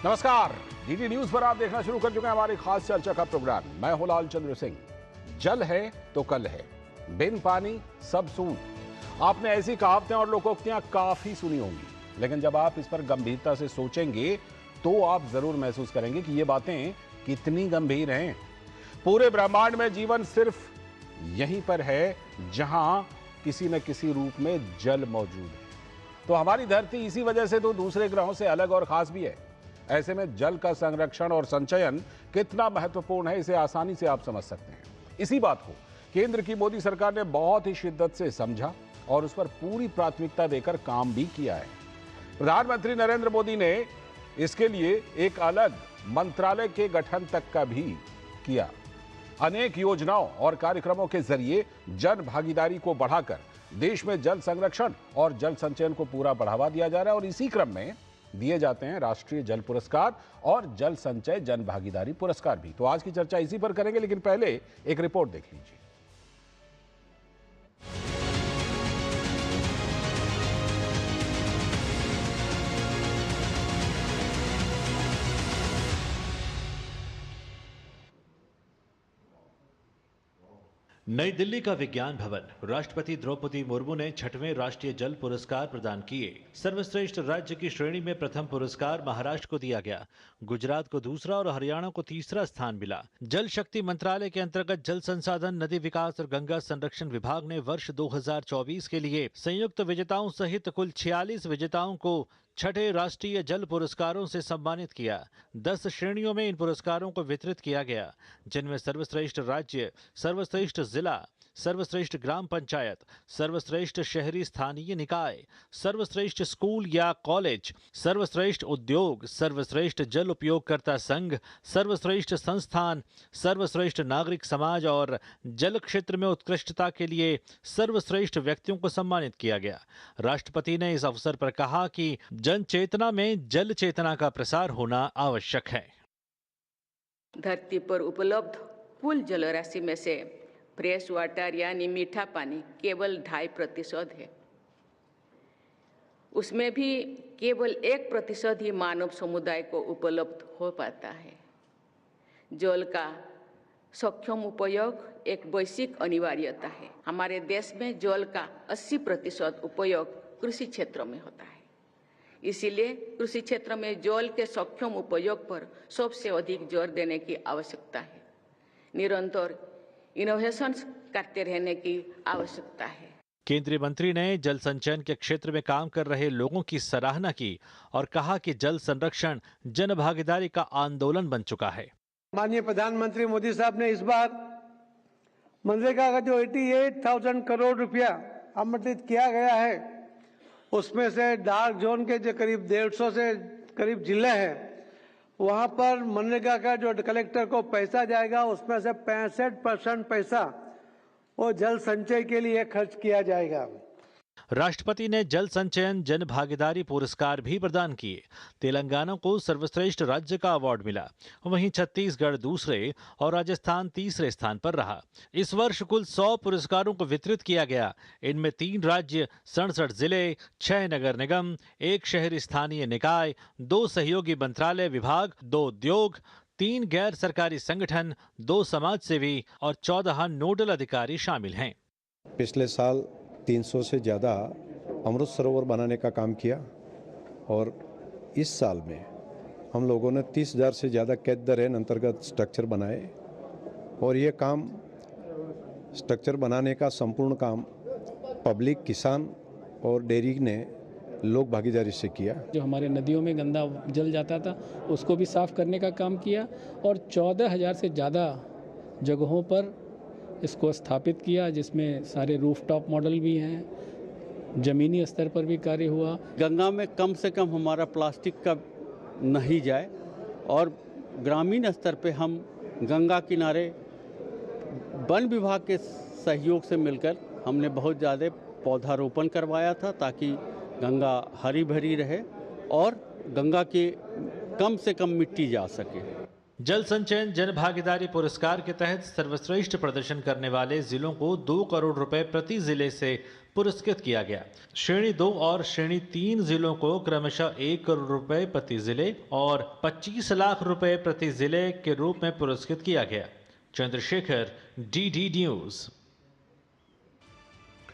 नमस्कार, DD news पर आप देखना शुरू कर चुके हैं हमारी खास चर्चा का प्रोग्राम। मैं हूं लाल चंद्र सिंह। जल है तो कल है, बिन पानी सब सून। आपने ऐसी कहावतें और लोकोक्तियां काफी सुनी होंगी, लेकिन जब आप इस पर गंभीरता से सोचेंगे तो आप जरूर महसूस करेंगे कि ये बातें कितनी गंभीर हैं। पूरे ब्रह्मांड में जीवन सिर्फ यहीं पर है जहां किसी न किसी रूप में जल मौजूद है। तो हमारी धरती इसी वजह से तो दूसरे ग्रहों से अलग और खास भी है। ऐसे में जल का संरक्षण और संचयन कितना महत्वपूर्ण है, इसे आसानी से आप समझ सकते हैं। इसी बात को केंद्र की मोदी सरकार ने बहुत ही शिद्दत से समझा और उस पर पूरी प्राथमिकता देकर काम भी किया है। प्रधानमंत्री नरेंद्र मोदी ने इसके लिए एक अलग मंत्रालय के गठन तक का भी किया। अनेक योजनाओं और कार्यक्रमों के जरिए जन भागीदारी को बढ़ाकर देश में जल संरक्षण और जल संचयन को पूरा बढ़ावा दिया जा रहा है और इसी क्रम में दिए जाते हैं राष्ट्रीय जल पुरस्कार और जल संचय जन भागीदारी पुरस्कार भी। तो आज की चर्चा इसी पर करेंगे, लेकिन पहले एक रिपोर्ट देख लीजिए। नई दिल्ली का विज्ञान भवन, राष्ट्रपति द्रौपदी मुर्मू ने 6वें राष्ट्रीय जल पुरस्कार प्रदान किए। सर्वश्रेष्ठ राज्य की श्रेणी में प्रथम पुरस्कार महाराष्ट्र को दिया गया, गुजरात को दूसरा और हरियाणा को तीसरा स्थान मिला। जल शक्ति मंत्रालय के अंतर्गत जल संसाधन, नदी विकास और गंगा संरक्षण विभाग ने वर्ष 2024 के लिए संयुक्त विजेताओं सहित कुल 46 विजेताओं को 6ठे राष्ट्रीय जल पुरस्कारों से सम्मानित किया। 10 श्रेणियों में इन पुरस्कारों को वितरित किया गया, जिनमें सर्वश्रेष्ठ राज्य, सर्वश्रेष्ठ जिला, सर्वश्रेष्ठ ग्राम पंचायत, सर्वश्रेष्ठ शहरी स्थानीय निकाय, सर्वश्रेष्ठ स्कूल या कॉलेज, सर्वश्रेष्ठ उद्योग, सर्वश्रेष्ठ जल उपयोगकर्ता संघ, सर्वश्रेष्ठ संस्थान, सर्वश्रेष्ठ नागरिक समाज और जल क्षेत्र में उत्कृष्टता के लिए सर्वश्रेष्ठ व्यक्तियों को सम्मानित किया गया। राष्ट्रपति ने इस अवसर पर कहा कि जन चेतना में जल चेतना का प्रसार होना आवश्यक है। धरती पर उपलब्ध कुल जलराशि में से फ्रेश वाटर यानी मीठा पानी केवल 2.5% है। उसमें भी केवल 1% ही मानव समुदाय को उपलब्ध हो पाता है। जल का सक्षम उपयोग एक वैश्विक अनिवार्यता है। हमारे देश में जल का 80% उपयोग कृषि क्षेत्र में होता है। इसीलिए कृषि क्षेत्र में जल के सक्षम उपयोग पर सबसे अधिक जोर देने की आवश्यकता है। निरंतर इनोवेशन करते रहने की आवश्यकता है। केंद्रीय मंत्री ने जल संचयन के क्षेत्र में काम कर रहे लोगों की सराहना की और कहा कि जल संरक्षण जन भागीदारी का आंदोलन बन चुका है। माननीय प्रधानमंत्री मोदी साहब ने इस बार मनरेगा का जो 88,000 करोड़ रुपया आवंटित किया गया है, उसमें से डार्क जोन के जो करीब 150 से करीब जिले हैं, वहां पर मनरेगा का जो कलेक्टर को पैसा जाएगा, उसमें से 65% पैसा वो जल संचय के लिए खर्च किया जाएगा। राष्ट्रपति ने जल संचयन जन भागीदारी पुरस्कार भी प्रदान किए। तेलंगाना को सर्वश्रेष्ठ राज्य का अवार्ड मिला, वहीं छत्तीसगढ़ दूसरे और राजस्थान तीसरे स्थान पर रहा। इस वर्ष कुल 100 पुरस्कारों को वितरित किया गया। इनमें 3 राज्य, 67 जिले, 6 नगर निगम, 1 शहरी स्थानीय निकाय, 2 सहयोगी मंत्रालय विभाग, 2 उद्योग, 3 गैर सरकारी संगठन, 2 समाजसेवी और 14 नोडल अधिकारी शामिल हैं। पिछले साल 300 से ज़्यादा अमृत सरोवर बनाने का काम किया और इस साल में हम लोगों ने 30,000 से ज़्यादा कैच द रेन अंतर्गत स्ट्रक्चर बनाए और ये काम स्ट्रक्चर बनाने का संपूर्ण काम पब्लिक, किसान और डेयरी ने लोक भागीदारी से किया। जो हमारे नदियों में गंदा जल जाता था उसको भी साफ करने का काम किया और 14,000 से ज़्यादा जगहों पर इसको स्थापित किया, जिसमें सारे रूफटॉप मॉडल भी हैं, ज़मीनी स्तर पर भी कार्य हुआ। गंगा में कम से कम हमारा प्लास्टिक का नहीं जाए और ग्रामीण स्तर पे हम गंगा किनारे वन विभाग के सहयोग से मिलकर हमने बहुत ज़्यादा पौधारोपण करवाया था ताकि गंगा हरी भरी रहे और गंगा की कम से कम मिट्टी जा सके। जल संचयन जन भागीदारी पुरस्कार के तहत सर्वश्रेष्ठ प्रदर्शन करने वाले जिलों को 2 करोड़ रुपए प्रति जिले से पुरस्कृत किया गया। श्रेणी 2 और श्रेणी 3 जिलों को क्रमशः 1 करोड़ रुपए प्रति जिले और 25 लाख रुपए प्रति जिले के रूप में पुरस्कृत किया गया। Chandrashekhar, DD news.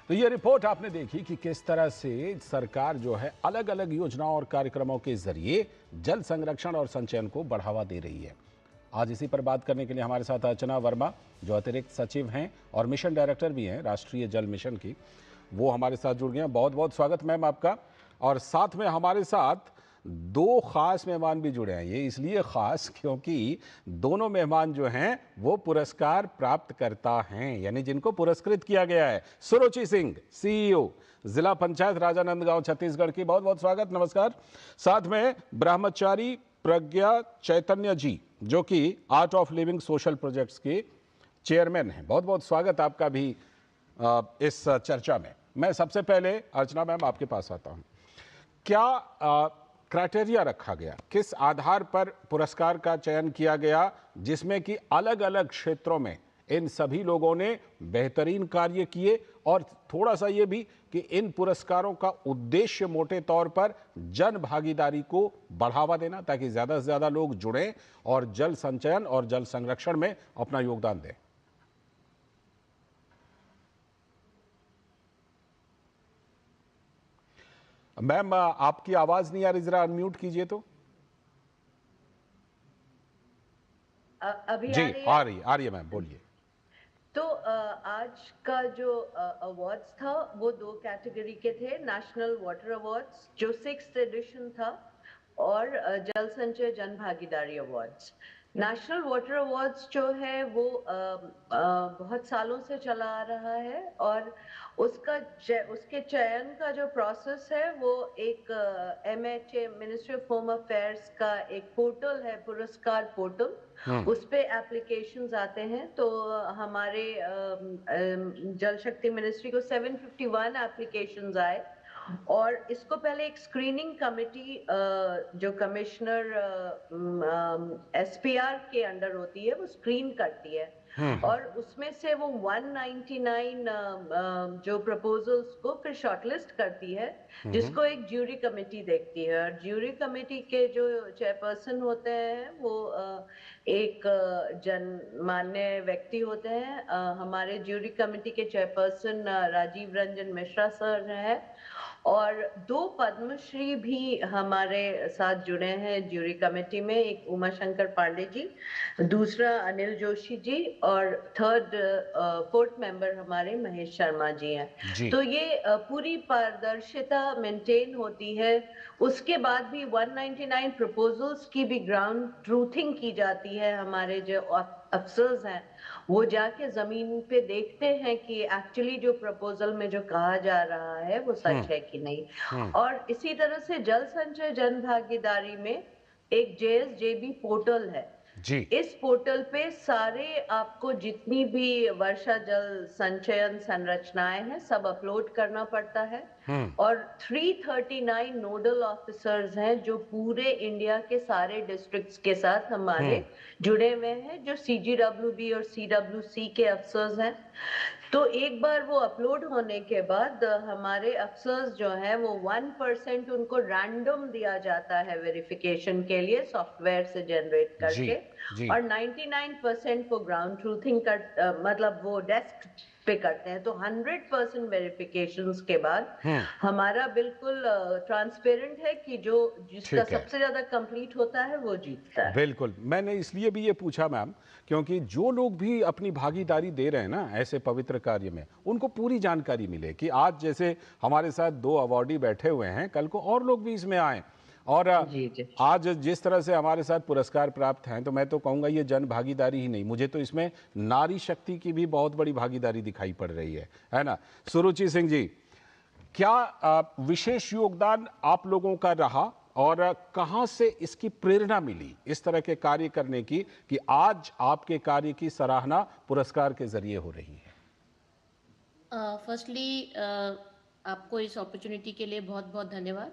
तो ये रिपोर्ट आपने देखी कि किस तरह से सरकार जो है अलग अलग योजनाओं और कार्यक्रमों के जरिए जल संरक्षण और संचयन को बढ़ावा दे रही है। आज इसी पर बात करने के लिए हमारे साथ अर्चना वर्मा, जो अतिरिक्त सचिव हैं और मिशन डायरेक्टर भी हैं राष्ट्रीय जल मिशन की, वो हमारे साथ जुड़ गए हैं। बहुत बहुत स्वागत मैम आपका। और साथ में हमारे साथ 2 खास मेहमान भी जुड़े हैं। ये इसलिए खास क्योंकि दोनों मेहमान जो हैं वो पुरस्कार प्राप्त करता हैं, यानी जिनको पुरस्कृत किया गया है। सुरुचि सिंह, सीईओ, जिला पंचायत राजानंदगांव, छत्तीसगढ़ की, बहुत बहुत स्वागत, नमस्कार। साथ में ब्रह्मचारी प्रज्ञा चैतन्य जी, जो कि art of living social projects के चेयरमैन हैं। बहुत बहुत स्वागत आपका भी इस चर्चा में। मैं सबसे पहले अर्चना मैम आपके पास आता हूं। क्या क्राइटेरिया रखा गया, किस आधार पर पुरस्कार का चयन किया गया, जिसमें कि अलग अलग क्षेत्रों में इन सभी लोगों ने बेहतरीन कार्य किए? और थोड़ा सा ये भी कि इन पुरस्कारों का उद्देश्य मोटे तौर पर जन भागीदारी को बढ़ावा देना, ताकि ज्यादा से ज्यादा लोग जुड़ें और जल संचयन और जल संरक्षण में अपना योगदान दें। मैम आपकी आवाज नहीं आ रही, जरा अनम्यूट कीजिए तो। अभी जी आ रही है मैम, बोलिए। तो आज का जो अवार्ड्स था वो 2 कैटेगरी के थे। नेशनल वाटर अवार्ड्स जो 6th एडिशन था, और जल संचय जन भागीदारी अवार्ड्स। नेशनल वाटर अवार्ड्स जो है वो बहुत सालों से चला आ रहा है, और उसके चयन का जो प्रोसेस है वो एक MHA, ministry of home affairs का एक पोर्टल है, पुरस्कार पोर्टल, उस पे एप्लीकेशंस आते हैं। तो हमारे जल शक्ति मिनिस्ट्री को 751 एप्लीकेशंस आए, और इसको पहले एक स्क्रीनिंग कमेटी जो कमिश्नर SPR के अंडर होती है वो स्क्रीन करती है, और उसमें से वो 199 जो प्रपोजल्स को फिर शॉर्टलिस्ट करती है, जिसको एक ज्यूरी कमेटी देखती है। और ज्यूरी कमेटी के जो चेयरपर्सन होते हैं वो एक जनमान्य व्यक्ति होते हैं। हमारे ज्यूरी कमेटी के चेयरपर्सन राजीव रंजन मिश्रा सर हैं, और 2 पद्मश्री भी हमारे साथ जुड़े हैं ज्यूरी कमेटी में। एक उमा शंकर पांडे जी, दूसरा अनिल जोशी जी, और 4th मेंबर हमारे महेश शर्मा जी हैं। तो ये पूरी पारदर्शिता मेंटेन होती है। उसके बाद भी 199 प्रपोजल्स की भी ग्राउंड ट्रूथिंग की जाती है। हमारे जो अफसर्स हैं वो जाके जमीन पे देखते हैं कि एक्चुअली जो प्रपोजल में जो कहा जा रहा है वो सच है कि नहीं। और इसी तरह से जल संचय जन भागीदारी में एक JSJB पोर्टल है जी। इस पोर्टल पे सारे आपको जितनी भी वर्षा जल संचयन संरचनाएं हैं सब अपलोड करना पड़ता है, और 339 नोडल ऑफिसर्स हैं जो पूरे इंडिया के सारे डिस्ट्रिक्ट्स के साथ हमारे जुड़े हुए हैं, जो CGWB और CWC के अफसर्स हैं। तो एक बार वो अपलोड होने के बाद हमारे अफसर्स जो हैं वो 1% उनको रैंडम दिया जाता है वेरिफिकेशन के लिए सॉफ्टवेयर से जनरेट करके, और 99% को ग्राउंड ट्रूथिंग कर मतलब वो डेस्क पे करते हैं। तो 100% वेरिफिकेशंस के बाद हमारा बिल्कुल ट्रांसपेरेंट है कि जो जिसका सबसे ज्यादा कंप्लीट होता है वो जीतता है। बिल्कुल, मैंने इसलिए भी ये पूछा मैम, क्योंकि जो लोग भी अपनी भागीदारी दे रहे हैं ना ऐसे पवित्र कार्य में, उनको पूरी जानकारी मिले कि आज जैसे हमारे साथ 2 अवार्डी बैठे हुए हैं, कल को और लोग भी इसमें आए। और आज जिस तरह से हमारे साथ पुरस्कार प्राप्त हैं, तो मैं तो कहूँगा ये जन भागीदारी ही नहीं, मुझे तो इसमें नारी शक्ति की भी बहुत बड़ी भागीदारी दिखाई पड़ रही है ना। सुरुचि सिंह जी, क्या विशेष योगदान आप लोगों का रहा, और कहां से इसकी प्रेरणा मिली इस तरह के कार्य करने की कि आज आपके कार्य की सराहना पुरस्कार के जरिए हो रही है? फर्स्टली आपको इस अपॉर्चुनिटी के लिए बहुत बहुत धन्यवाद।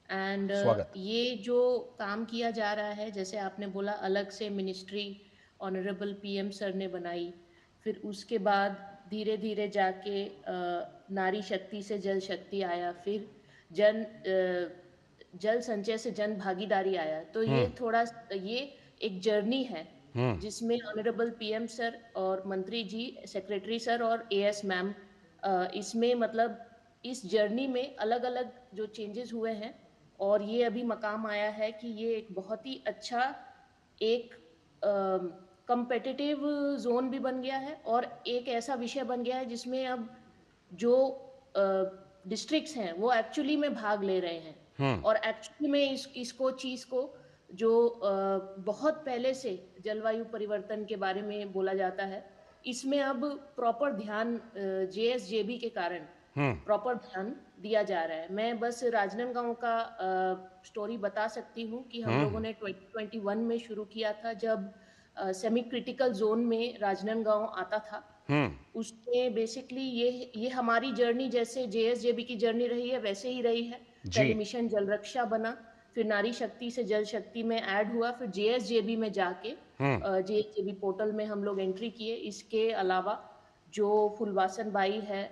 एंड स्वागत। ये जो काम किया जा रहा है, जैसे आपने बोला अलग से मिनिस्ट्री ऑनरेबल पीएम सर ने बनाई, फिर उसके बाद धीरे धीरे जाके नारी शक्ति से जल शक्ति आया, फिर जल संचय से जन भागीदारी आया। तो ये थोड़ा ये एक जर्नी है जिसमें ऑनरेबल पीएम सर और मंत्री जी, सेक्रेटरी सर और एएस मैम, इसमें मतलब इस जर्नी में अलग अलग जो चेंजेस हुए हैं, और ये अभी मकाम आया है कि ये एक बहुत ही अच्छा एक कंपेटिटिव जोन भी बन गया है, और एक ऐसा विषय बन गया है जिसमें अब जो डिस्ट्रिक्ट्स हैं वो एक्चुअली में भाग ले रहे हैं, और एक्चुअली में इसको चीज को जो बहुत पहले से जलवायु परिवर्तन के बारे में बोला जाता है, इसमें अब प्रॉपर ध्यान जेएसजेबी के कारण प्रॉपर ध्यान दिया जा रहा है। मैं बस राजनांदगांव का स्टोरी बता सकती हूँ कि हम लोगों ने 2021 में शुरू किया था, जब सेमी क्रिटिकल जोन में राजनांदगांव आता था। उसमें बेसिकली ये हमारी जर्नी जैसे जेएसजेबी की जर्नी रही है वैसे ही रही है। पहले मिशन जल रक्षा बना, फिर नारी शक्ति से जल शक्ति में ऐड हुआ, फिर जेएसजेबी में जाके जेएसजेबी पोर्टल में हम लोग एंट्री किए। इसके अलावा जो फुलवासन बाई है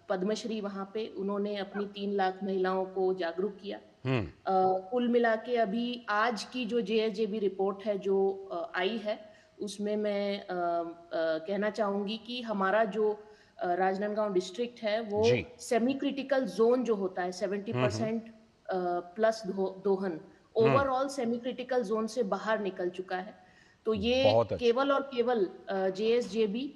पद्मश्री, वहां पे उन्होंने अपनी 3 लाख महिलाओं को जागरूक किया। कुल मिला के अभी आज की जो जेएसजेबी रिपोर्ट है जो आई है, उसमें मैं कहना चाहूंगी कि हमारा जो राजनांदगांव डिस्ट्रिक्ट है वो सेमी क्रिटिकल जोन जो होता है 70% प्लस दोहन, ओवरऑल सेमी क्रिटिकल जोन से बाहर निकल चुका है। तो ये केवल और केवल जेएसजेबी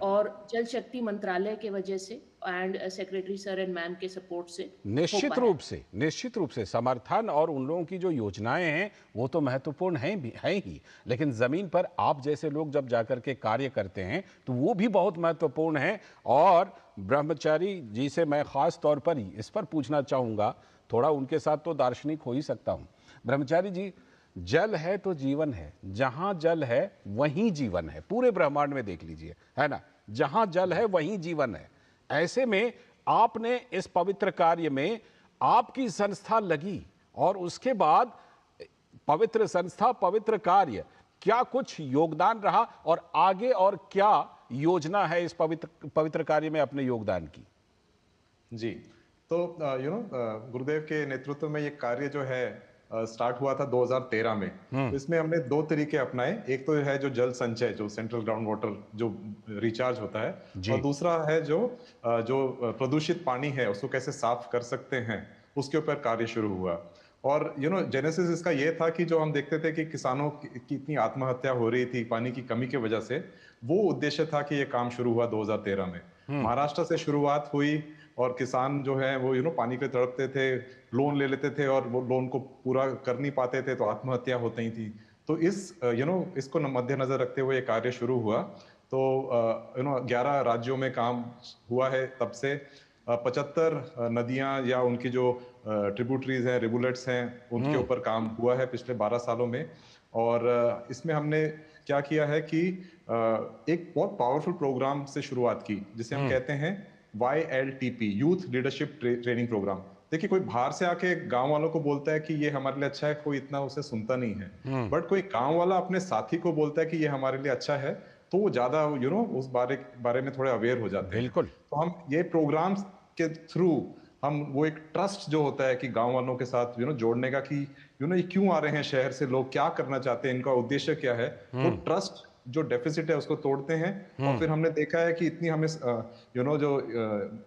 और जल शक्ति मंत्रालय के वजह से and secretary sir and ma'am के सपोर्ट से निश्चित रूप से समर्थन और उन लोगों की जो योजनाएं हैं वो तो महत्वपूर्ण हैं ही, लेकिन जमीन पर आप जैसे लोग जब जाकर के कार्य करते हैं तो वो भी बहुत महत्वपूर्ण है। और ब्रह्मचारी जी से मैं खास तौर पर इस पर पूछना चाहूंगा, थोड़ा उनके साथ तो दार्शनिक हो ही सकता हूं। ब्रह्मचारी जी, जल है तो जीवन है, जहां जल है वहीं जीवन है। पूरे ब्रह्मांड में देख लीजिए, है ना, जहां जल है वहीं जीवन है। ऐसे में आपने इस पवित्र कार्य में आपकी संस्था लगी, और उसके बाद पवित्र संस्था, पवित्र कार्य, क्या कुछ योगदान रहा और आगे और क्या योजना है इस पवित्र कार्य में अपने योगदान की? जी, तो गुरुदेव के नेतृत्व में ये कार्य जो है स्टार्ट हुआ था 2013 में। तो इसमें हमने 2 तरीके अपनाए। एक तो है जो जल संचय, जो सेंट्रल ग्राउंड वाटर जो रिचार्ज होता है, और दूसरा है जो प्रदूषित पानी है उसको कैसे साफ कर सकते हैं, उसके ऊपर कार्य शुरू हुआ। और जेनेसिस इसका ये था कि जो हम देखते थे कि किसानों की इतनी आत्महत्या हो रही थी पानी की कमी की वजह से, वो उद्देश्य था कि ये काम शुरू हुआ 2013 में। महाराष्ट्र से शुरुआत हुई, और किसान जो है वो पानी के तड़पते थे, लोन ले लेते थे और वो लोन को पूरा कर नहीं पाते थे तो आत्महत्या होती थी। तो इसको मद्देनजर रखते हुए ये कार्य शुरू हुआ। तो 11 राज्यों में काम हुआ है तब से। 75 नदियां या उनकी जो ट्रिब्यूटरीज हैं, रिवुलेट्स हैं, उनके ऊपर काम हुआ है पिछले 12 सालों में। और इसमें हमने क्या किया है कि एक बहुत पावरफुल प्रोग्राम से शुरुआत की, जिसे हम कहते हैं YLTP, youth leadership training programme. देखिए, कोई बाहर से आके गांव वालों को बोलता है कि ये हमारे लिए अच्छा है, कोई इतना उसे सुनता नहीं है। बट कोई गांव वाला अपने साथी को बोलता है कि ये हमारे लिए अच्छा है, तो वो ज्यादा उस बारे में थोड़े अवेयर हो जाते हैं। बिल्कुल। तो हम ये प्रोग्राम्स के थ्रू हम वो एक ट्रस्ट जो होता है कि गांव वालों के साथ जोड़ने का, कि ये क्यों आ रहे हैं शहर से लोग, क्या करना चाहते हैं, इनका उद्देश्य क्या है, वो ट्रस्ट जो डेफिसिट है उसको तोड़ते हैं। और फिर हमने देखा है कि इतनी हमें जो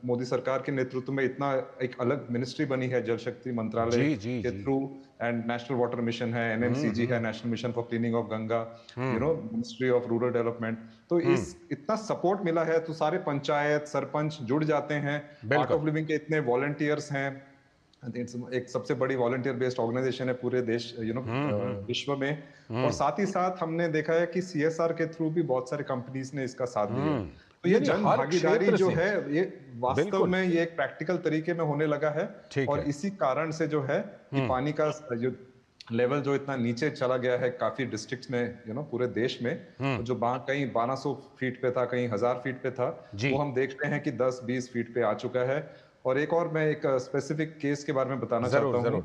मोदी सरकार के नेतृत्व में इतना एक अलग मिनिस्ट्री बनी है जल शक्ति मंत्रालय के through, and national water mission है, NMCG है, national mission for cleaning of Ganga, ministry of rural development. तो इतना सपोर्ट मिला है, तो सारे पंचायत सरपंच जुड़ जाते हैं। आर्ट ऑफ लिविंग के इतने वॉलंटियर्स हैं, एक सबसे बड़ी वॉलंटियर बेस्ड ऑर्गेनाइजेशन है पूरे देश विश्व में। और साथ ही साथ हमने देखा है कि CSR के थ्रू भी बहुत सारे कंपनीज ने इसका साथ दिया। तो ये जन भागीदारी जो है, ये वास्तव में ये एक प्रैक्टिकल तरीके में होने लगा है। और इसी कारण से जो है कि पानी का जो लेवल जो इतना नीचे चला गया है काफी डिस्ट्रिक्ट्स में, पूरे देश में, जो कहीं 1200 फीट पे था, कहीं 1000 फीट पे था, वो हम देखते हैं कि 10-20 फीट पे आ चुका है। और एक और मैं एक स्पेसिफिक केस के बारे में बताना चाहता हूँ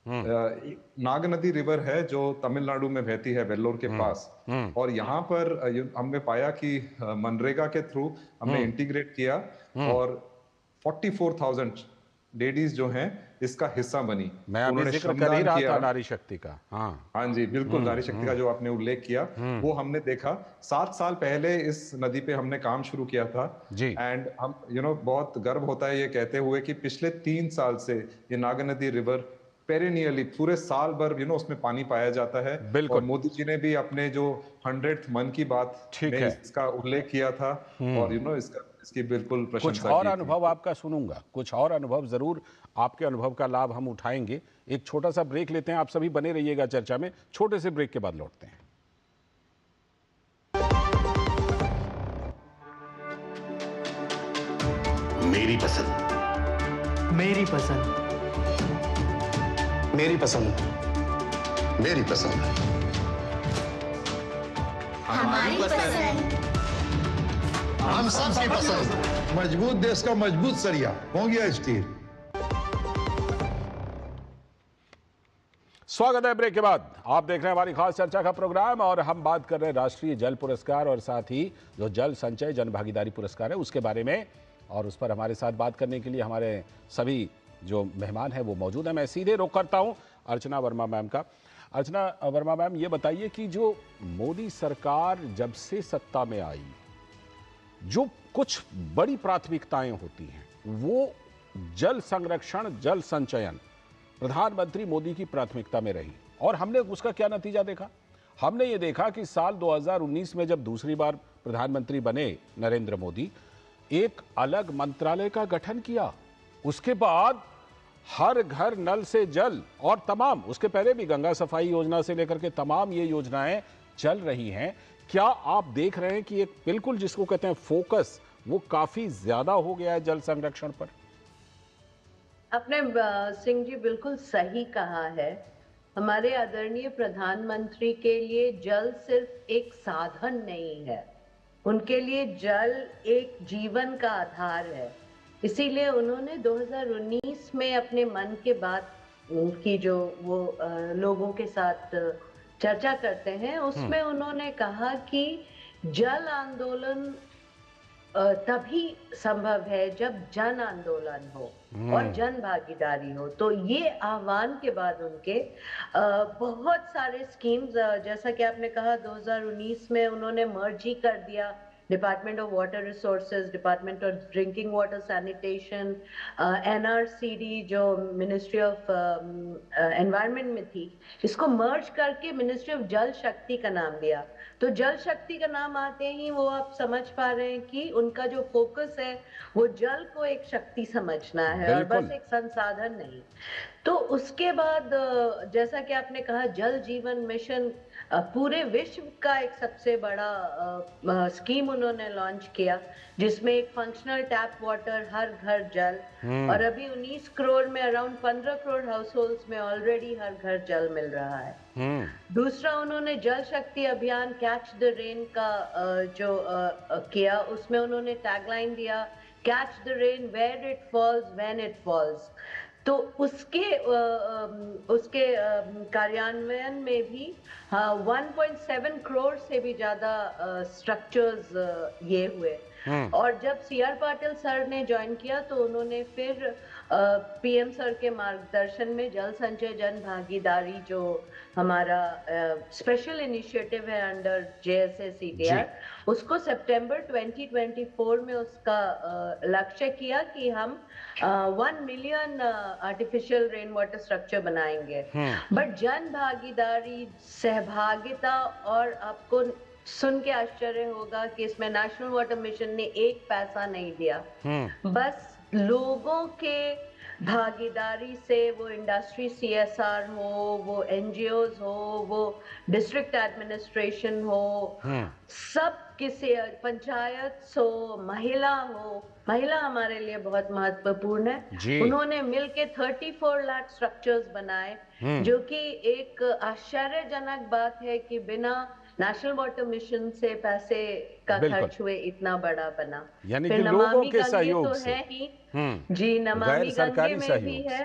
नाग नदी रिवर है जो तमिलनाडु में बहती है वेल्लोर के पास, और यहाँ पर हमने पाया कि मनरेगा के थ्रू हमने इंटीग्रेट किया और 44,000 लेडीज जो हैं इसका हिस्सा बनी। मैं अभी जिक्र कर ही रहा था नारी शक्ति का। हाँ जी बिल्कुल, नारी शक्ति का जो आपने उल्लेख किया वो हमने देखा। 7 साल पहले इस नदी पे हमने काम शुरू किया था जी। एंड हम बहुत गर्व होता है ये कहते हुए कि पिछले 3 साल से ये नाग नदी रिवर पेरिनियली पूरे साल भर उसमें पानी पाया जाता है। बिल्कुल। और मोदी जी ने भी अपने जो 100th मन की बात में इसका उल्लेख किया था और इसकी बिल्कुल प्रशंसा की। कुछ और अनुभव आपका सुनूंगा, कुछ और अनुभव जरूर, आपके अनुभव का लाभ हम उठाएंगे। एक छोटा सा ब्रेक लेते हैं, आप सभी बने रहिएगा चर्चा में। छोटे से ब्रेक के बाद लौटते हैं। मेरी पसंद, मेरी पसंद, मेरी पसंद, मेरी पसंद, हमारी पसंद, हम सबकी पसंद। मजबूत देश का मजबूत सरिया हो गया स्टील। स्वागत है ब्रेक के बाद। आप देख रहे हैं हमारी खास चर्चा का प्रोग्राम और हम बात कर रहे हैं राष्ट्रीय जल पुरस्कार और साथ ही जो जल संचय जन भागीदारी पुरस्कार है उसके बारे में। और उस पर हमारे साथ बात करने के लिए हमारे सभी जो मेहमान हैं वो मौजूद हैं। मैं सीधे रुख करता हूं अर्चना वर्मा मैम का। अर्चना वर्मा मैम, ये बताइए कि जो मोदी सरकार जब से सत्ता में आई, जो कुछ बड़ी प्राथमिकताएं होती हैं वो जल संरक्षण जल संचयन प्रधानमंत्री मोदी की प्राथमिकता में रही। और हमने उसका क्या नतीजा देखा? हमने ये देखा कि साल 2019 में जब दूसरी बार प्रधानमंत्री बने नरेंद्र मोदी, एक अलग मंत्रालय का गठन किया। उसके बाद हर घर नल से जल और तमाम, उसके पहले भी गंगा सफाई योजना से लेकर के तमाम ये योजनाएं चल रही हैं। क्या आप देख रहे हैं कि एक बिल्कुल जिसको कहते हैं फोकस वो काफी ज्यादा हो गया है जल संरक्षण पर? आपने सिंह जी बिल्कुल सही कहा है। हमारे आदरणीय प्रधानमंत्री के लिए जल सिर्फ एक साधन नहीं है, उनके लिए जल एक जीवन का आधार है। इसीलिए उन्होंने 2019 में अपने मन के बात की जो वो लोगों के साथ चर्चा करते हैं उसमें उन्होंने कहा कि जल आंदोलन तभी संभव है जब जन आंदोलन हो और जन भागीदारी हो। तो ये आह्वान के बाद उनके बहुत सारे स्कीम्स, जैसा कि आपने कहा 2019 में उन्होंने मर्ज ही कर दिया department of water resources, department of drinking water sanitation, NRCD जो मिनिस्ट्री ऑफ एनवायरनमेंट में थी, इसको मर्ज करके मिनिस्ट्री ऑफ जल शक्ति का नाम दिया। तो जल शक्ति का नाम आते ही वो आप समझ पा रहे हैं कि उनका जो फोकस है वो जल को एक शक्ति समझना है और बस एक संसाधन नहीं। तो उसके बाद जैसा कि आपने कहा जल जीवन मिशन पूरे विश्व का एक सबसे बड़ा स्कीम उन्होंने लॉन्च किया जिसमें एक फंक्शनल टैप वाटर हर घर जल, और अभी 19 करोड़ में अराउंड 15 करोड़ हाउस होल्ड्स में ऑलरेडी हर घर जल मिल रहा है। दूसरा उन्होंने जल शक्ति अभियान कैच द रेन का जो किया, उसमें उन्होंने टैगलाइन दिया catch the rain where it falls when it falls. तो उसके कार्यान्वयन में भी 1.7 करोड़ से भी ज्यादा स्ट्रक्चर्स ये हुए। और जब सीआर पाटिल सर ने ज्वाइन किया तो उन्होंने फिर पीएम सर के मार्गदर्शन में जल संचय जन भागीदारी जो हमारा स्पेशल इनिशिएटिव है अंडर JSA-CTR, उसको सितंबर 2024 में उसका लक्ष्य किया कि हम 1 million artificial rain water structure बनाएंगे। बट जन भागीदारी, सहभागिता, और आपको सुन के आश्चर्य होगा कि इसमें नेशनल वाटर मिशन ने एक पैसा नहीं दिया, बस लोगों के भागीदारी से, वो इंडस्ट्री CSR हो, वो NGOs हो, वो डिस्ट्रिक्ट एडमिनिस्ट्रेशन हो, सब किसी पंचायत हो, महिला हो, महिला हमारे लिए बहुत महत्वपूर्ण है। उन्होंने मिलके 34 लाख स्ट्रक्चर्स बनाए, जो कि एक आश्चर्यजनक बात है कि बिना नेशनल वाटर मिशन से पैसे का खर्च हुए इतना बड़ा बना। यानी कि लोगों के सहयोग तो से है ही जी, नमामि गंगे में भी है।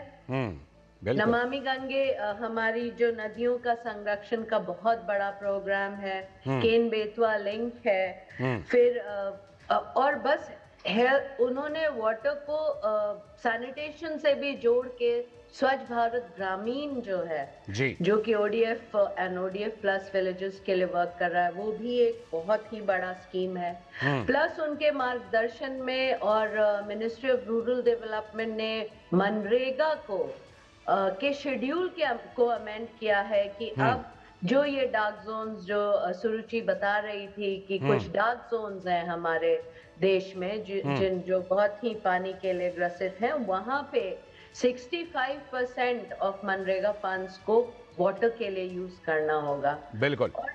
नमामि गंगे हमारी जो नदियों का संरक्षण का बहुत बड़ा प्रोग्राम है। केन बेतवा लिंक है। फिर और बस है, उन्होंने वाटर को सैनिटेशन से भी जोड़ के स्वच्छ भारत ग्रामीण जो है जी, जो कि ODF and ODF plus villages के लिए वर्क कर रहा है, वो भी एक बहुत ही बड़ा स्कीम है। प्लस उनके मार्गदर्शन में और मिनिस्ट्री ऑफ रूरल डेवलपमेंट ने मनरेगा के शेड्यूल को अमेंड किया है कि अब जो ये डार्क जोन्स जो सुरुचि बता रही थी कि कुछ डार्क जोन्स हैं हमारे देश में जो बहुत ही पानी के लिए ग्रसित हैं, वहां पे 65% ऑफ मनरेगा फंड्स को वाटर के लिए यूज करना होगा। बिल्कुल। और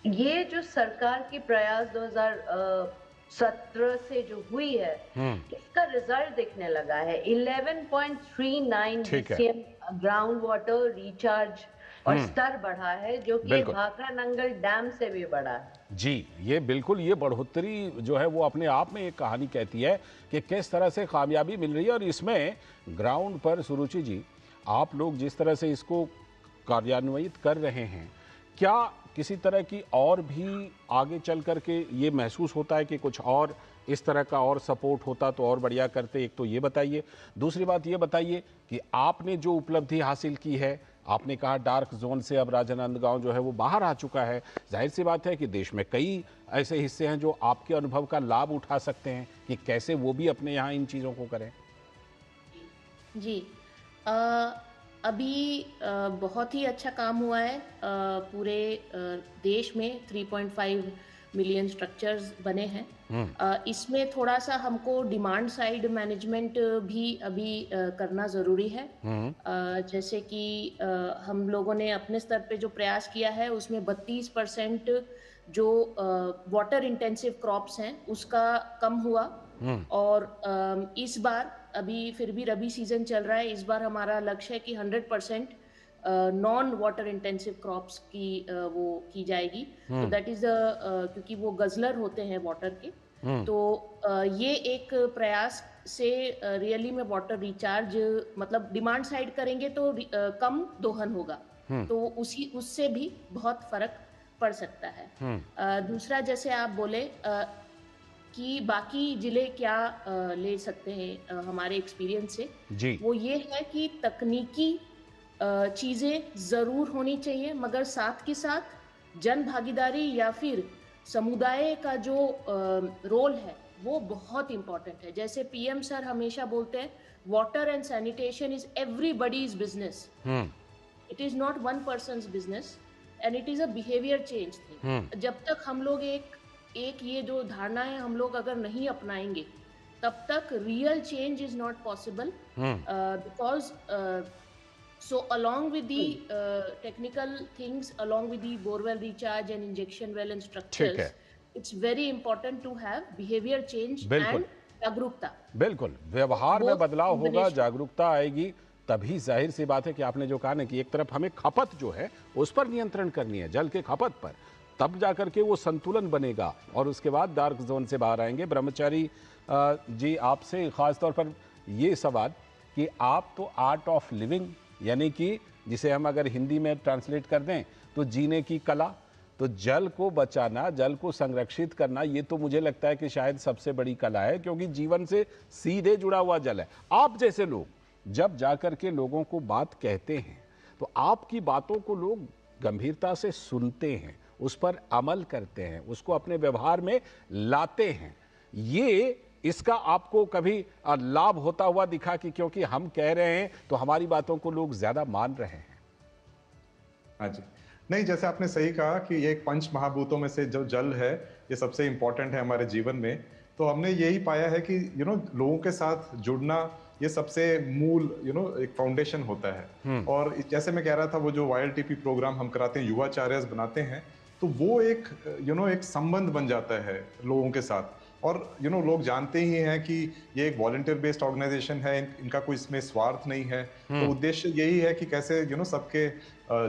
ये जो सरकार की प्रयास 2017 से जो हुई है, इसका रिजल्ट दिखने लगा है। 11.39 BCM ग्राउंड वाटर रिचार्ज और स्तर बढ़ा है, जो कि भाखरा नंगल डैम से भी बढ़ा है। जी, ये बिल्कुल, ये बढ़ोतरी जो है वो अपने आप में एक कहानी कहती है कि किस तरह से कामयाबी मिल रही है। और इसमें ग्राउंड पर सुरुचि जी, आप लोग जिस तरह से इसको कार्यान्वित कर रहे हैं, क्या किसी तरह की और भी आगे चल कर के ये महसूस होता है कि कुछ और इस तरह का और सपोर्ट होता तो और बढ़िया करते? एक तो ये बताइए। दूसरी बात ये बताइए कि आपने जो उपलब्धि हासिल की है, आपने कहा डार्क जोन से अब राजनांदगांव जो है वो बाहर आ चुका है। जाहिर सी बात है कि देश में कई ऐसे हिस्से हैं जो आपके अनुभव का लाभ उठा सकते हैं कि कैसे वो भी अपने यहाँ इन चीज़ों को करें। जी, अभी बहुत ही अच्छा काम हुआ है। पूरे देश में 3.5 मिलियन स्ट्रक्चर्स बने हैं। इसमें थोड़ा सा हमको डिमांड साइड मैनेजमेंट भी अभी करना ज़रूरी है। जैसे कि हम लोगों ने अपने स्तर पे जो प्रयास किया है, उसमें 32% जो वाटर इंटेंसिव क्रॉप्स हैं उसका कम हुआ। और इस बार अभी फिर भी रबी सीजन चल रहा है, इस बार हमारा लक्ष्य है कि 100% नॉन वाटर इंटेंसिव क्रॉप्स की वो की जाएगी। तो दैट इज क्योंकि वो गजलर होते हैं वाटर के, तो ये एक प्रयास से रियली में वाटर रिचार्ज, मतलब डिमांड साइड करेंगे तो कम दोहन होगा, तो उससे भी बहुत फर्क पड़ सकता है। दूसरा, जैसे आप बोले कि बाकी जिले क्या ले सकते हैं हमारे एक्सपीरियंस से जी, वो ये है कि तकनीकी चीज़ें ज़रूर होनी चाहिए, मगर साथ के साथ जन भागीदारी या फिर समुदाय का जो रोल है वो बहुत इम्पोर्टेंट है। जैसे PM सर हमेशा बोलते हैं, water and sanitation is everybody's business, it is not one persons business and it is a behaviour change thing. जब तक हम लोग एक ये जो धारणा है हम लोग अगर नहीं अपनाएंगे, तब तक real change is not possible, because so along with the technical things, along with the borewell recharge and injection well and structures, it's very important to have behavior change and जागरूकता। बिल्कुल, व्यवहार में बदलाव होगा, जागरूकता आएगी, तभी जाहिर सी बात है कि आपने जो कहा ना कि एक तरफ हमें खपत जो है उस पर नियंत्रण करनी है, जल के खपत पर, तब जाकर के वो संतुलन बनेगा और उसके बाद डार्क जोन से बाहर आएंगे। ब्रह्मचारी जी, आपसे खास तौर पर ये सवाल कि आप तो आर्ट ऑफ लिविंग, यानी कि जिसे हम अगर हिंदी में ट्रांसलेट कर दें तो जीने की कला, तो जल को बचाना, जल को संरक्षित करना, ये तो मुझे लगता है कि शायद सबसे बड़ी कला है, क्योंकि जीवन से सीधे जुड़ा हुआ जल है। आप जैसे लोग जब जाकर के लोगों को बात कहते हैं तो आपकी बातों को लोग गंभीरता से सुनते हैं, उस पर अमल करते हैं, उसको अपने व्यवहार में लाते हैं। ये इसका आपको कभी लाभ होता हुआ दिखा कि क्योंकि हम कह रहे हैं तो हमारी बातों को लोग ज्यादा मान रहे हैं? हाँ जी, नहीं, जैसे आपने सही कहा कि ये एक पंच महाभूतों में से जो जल है ये सबसे इम्पोर्टेंट है हमारे जीवन में। तो हमने यही पाया है कि लोगों के साथ जुड़ना ये सबसे मूल एक फाउंडेशन होता है। और जैसे मैं कह रहा था, वो जो YLTP प्रोग्राम हम कराते हैं, युवाचार्यस बनाते हैं, तो वो एक एक संबंध बन जाता है लोगों के साथ। और लोग जानते ही हैं कि ये एक वॉलंटियर बेस्ड ऑर्गेनाइजेशन है, इनका कोई इसमें स्वार्थ नहीं है। तो उद्देश्य यही है कि कैसे सबके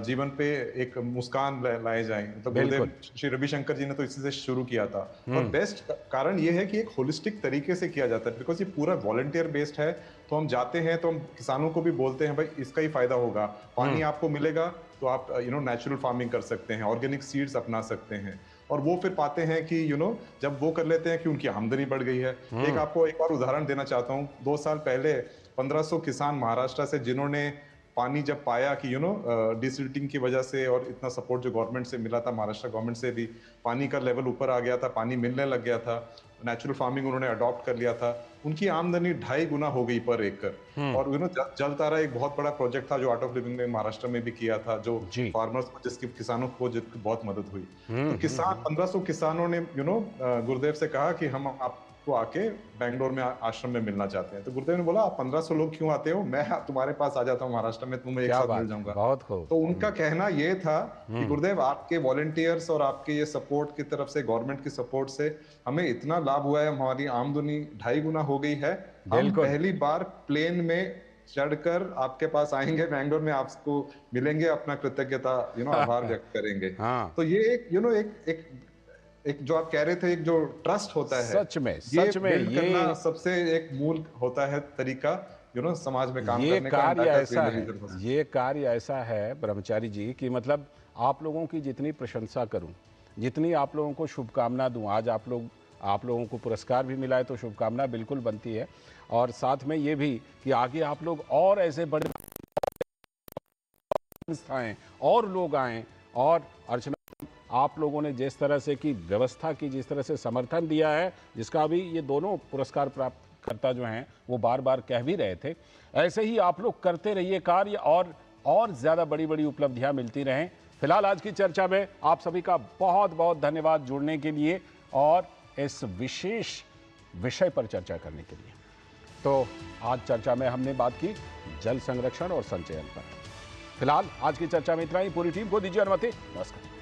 जीवन पे एक मुस्कान लाए जाए। तो गुरुदेव श्री रविशंकर जी ने तो इसी से शुरू किया था। और बेस्ट कारण ये है कि एक होलिस्टिक तरीके से किया जाता है, बिकॉज ये पूरा वॉलंटियर बेस्ड है। तो हम जाते हैं तो हम किसानों को भी बोलते हैं भाई इसका ही फायदा होगा, पानी आपको मिलेगा तो आप नेचुरल फार्मिंग कर सकते हैं, ऑर्गेनिक सीड्स अपना सकते हैं। और वो फिर पाते हैं कि जब वो कर लेते हैं कि उनकी आमदनी बढ़ गई है। आपको एक और उदाहरण देना चाहता हूँ। 2 साल पहले 1500 किसान महाराष्ट्र से, जिन्होंने पानी जब पाया कि डिसिल्टिंग की वजह से और इतना सपोर्ट जो गवर्नमेंट से मिला था, महाराष्ट्र गवर्नमेंट से भी पानी का लेवल ऊपर आ गया था, पानी मिलने लग गया था, नेचुरल फार्मिंग उन्होंने अडॉप्ट कर लिया था, उनकी आमदनी 2.5 गुना हो गई पर एकड़। और जल तारा एक बहुत बड़ा प्रोजेक्ट था जो आर्ट ऑफ लिविंग ने महाराष्ट्र में भी किया था, जो फार्मर्स को, जिसकी किसानों को जिसकी बहुत मदद हुई। तो किसान 1500 किसानों ने गुरुदेव से कहा कि हम आपको आके बैंगलोर में आश्रम में मिलना चाहते हैं। तो गुरुदेव ने बोला आप 1500 लोग क्यों आते हो, मैं तुम्हारे पास आ जाता हूँ महाराष्ट्र में, तुम्हें एक साथ मिल जाऊंगा। बहुत खूब। तो उनका कहना ये था कि गुरुदेव आपके वॉलंटियर्स और आपके ये सपोर्ट की तरफ से, गवर्नमेंट की सपोर्ट से हमें इतना लाभ हुआ है, हमारी आमदनी 2.5 गुना हो गई है। हम पहली बार प्लेन में चढ़कर आपके पास आएंगे बैंगलोर में, आपको मिलेंगे, अपना कृतज्ञता आभार व्यक्त करेंगे। तो ये एक जो आप कह रहे थे, एक जो ट्रस्ट होता है, सच में ये सबसे एक मूल होता है तरीका समाज में काम करने का। ये कार्य ऐसा है ब्रह्मचारी जी कि मतलब आप लोगों की जितनी प्रशंसा करूं, जितनी आप लोगों को शुभकामना दूं, आज आप लोगों को पुरस्कार भी मिला है तो शुभकामना बिल्कुल बनती है। और साथ में ये भी कि आगे आप लोग और ऐसे बड़े संस्थाएं और लोग आएं। और अर्चना, आप लोगों ने जिस तरह से की व्यवस्था की, जिस तरह से समर्थन दिया है, जिसका भी ये दोनों पुरस्कार प्राप्त करता जो हैं वो बार बार कह भी रहे थे, ऐसे ही आप लोग करते रहिए कार्य और ज़्यादा बड़ी बड़ी उपलब्धियां मिलती रहें। फिलहाल आज की चर्चा में आप सभी का बहुत बहुत धन्यवाद जुड़ने के लिए और इस विशेष विषय पर चर्चा करने के लिए। तो आज चर्चा में हमने बात की जल संरक्षण और संचयन पर। फिलहाल आज की चर्चा में इतना ही। पूरी टीम को दीजिए अनुमति। नमस्कार।